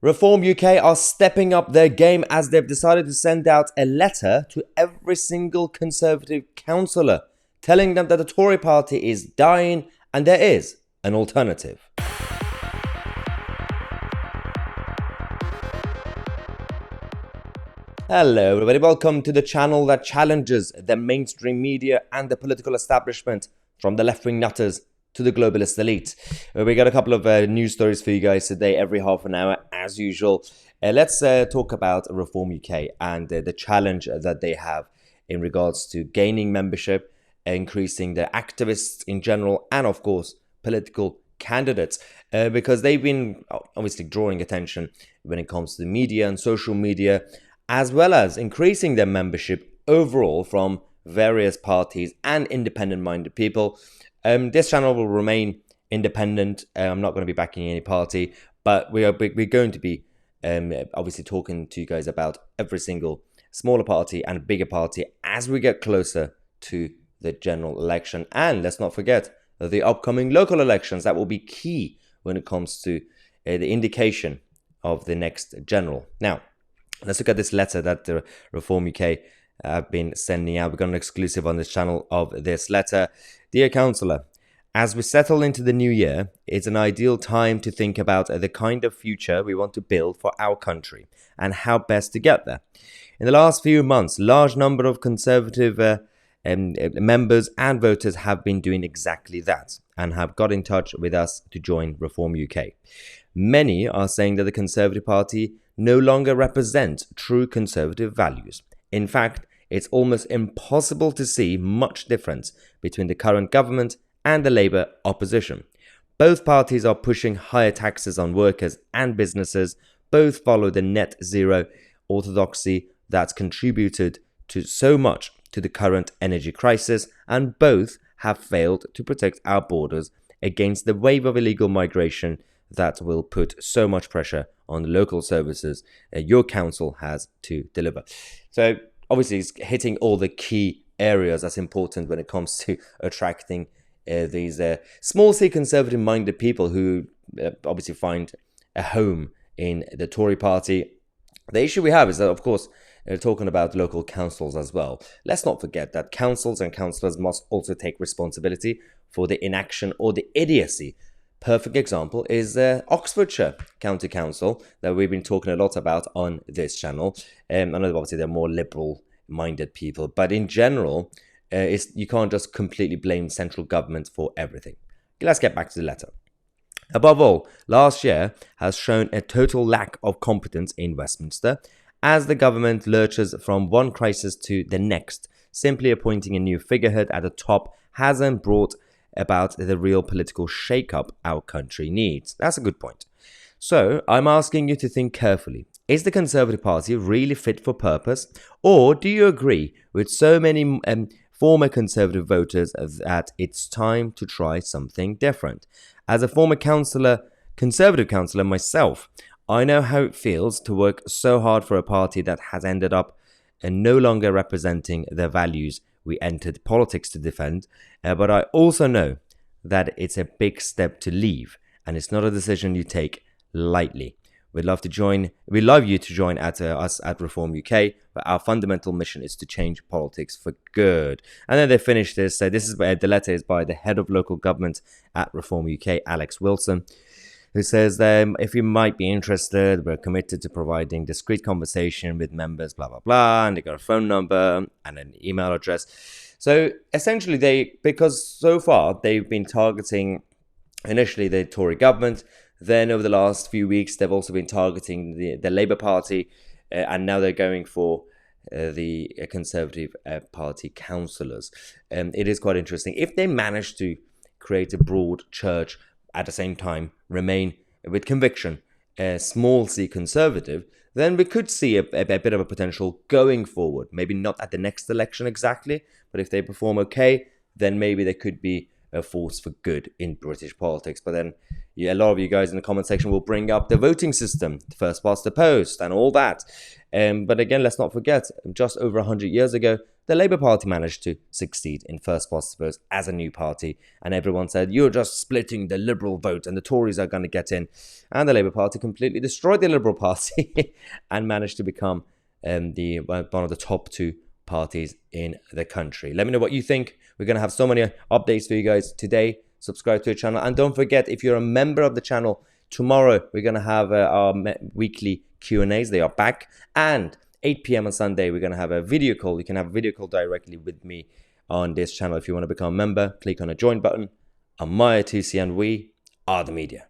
Reform UK are stepping up their game as they've decided to send out a letter to every single Conservative councillor telling them that the Tory party is dying and there is an alternative. Hello everybody, welcome to the channel that challenges the mainstream media and the political establishment, from the left-wing nutters to the globalist elite. We got a couple of news stories for you guys today, every half an hour as usual. Let's talk about Reform UK and the challenge that they have in regards to gaining membership, increasing the activists in general, and of course political candidates, because they've been obviously drawing attention when it comes to the media and social media, as well as increasing their membership overall from various parties and independent-minded people. This channel will remain independent. I'm not going to be backing any party, but we're going to be obviously talking to you guys about every single smaller party and bigger party as we get closer to the general election. And let's not forget the upcoming local elections that will be key when it comes to the indication of the next general. Now, let's look at this letter that the Reform UK have been sending out. We've got an exclusive on this channel of this letter. Dear Councillor, as we settle into the new year, it's an ideal time to think about the kind of future we want to build for our country and how best to get there. In the last few months, large number of Conservative members and voters have been doing exactly that and have got in touch with us to join Reform UK. Many are saying that the Conservative Party no longer represents true Conservative values. In fact, it's almost impossible to see much difference between the current government and the Labour opposition. Both parties are pushing higher taxes on workers and businesses. Both follow the net zero orthodoxy that's contributed to so much to the current energy crisis, and both have failed to protect our borders against the wave of illegal migration that will put so much pressure on the local services your council has to deliver. So obviously it's hitting all the key areas that's important when it comes to attracting these small c Conservative minded people who obviously find a home in the Tory party. The issue we have is that, of course, talking about local councils as well. Let's not forget that councils and councillors must also take responsibility for the inaction or the idiocy. Perfect example is Oxfordshire County Council that we've been talking a lot about on this channel. I know obviously they're more liberal-minded people, but in general, you can't just completely blame central government for everything. Let's get back to the letter. Above all, last year has shown a total lack of competence in Westminster as the government lurches from one crisis to the next. Simply appointing a new figurehead at the top hasn't brought about the real political shake-up our country needs. That's a good point. So, I'm asking you to think carefully. Is the Conservative Party really fit for purpose? Or do you agree with so many former Conservative voters that it's time to try something different? As a former Conservative councillor myself, I know how it feels to work so hard for a party that has ended up no longer representing the values we entered politics to defend, but I also know that it's a big step to leave, and it's not a decision you take lightly. We'd love you to join us at Reform UK, but our fundamental mission is to change politics for good. And then they finish this. This is the letter is by the head of local government at Reform UK, Alex Wilson, who says, if you might be interested, we're committed to providing discreet conversation with members, blah, blah, blah. And they got a phone number and an email address. So essentially, because so far they've been targeting initially the Tory government. Then over the last few weeks, they've also been targeting the Labour Party. And now they're going for the Conservative Party councillors. It is quite interesting. If they manage to create a broad church, at the same time remain with conviction small c Conservative, then we could see a bit of a potential going forward. Maybe not at the next election exactly, but if they perform okay, then maybe they could be a force for good in British politics. But then a lot of you guys in the comment section will bring up the voting system, first past the post and all that. But again, let's not forget, just over 100 years ago, the Labour Party managed to succeed in first past votes as a new party. And everyone said, you're just splitting the Liberal vote and the Tories are going to get in. And the Labour Party completely destroyed the Liberal Party and managed to become one of the top two parties in the country. Let me know what you think. We're going to have so many updates for you guys today. Subscribe to the channel. And don't forget, if you're a member of the channel, tomorrow we're going to have our weekly Q&As. They are back. And 8 p.m. on Sunday, we're going to have a video call. You can have a video call directly with me on this channel. If you want to become a member, click on the join button. I'm Mahyar, Tousi, and we are the media.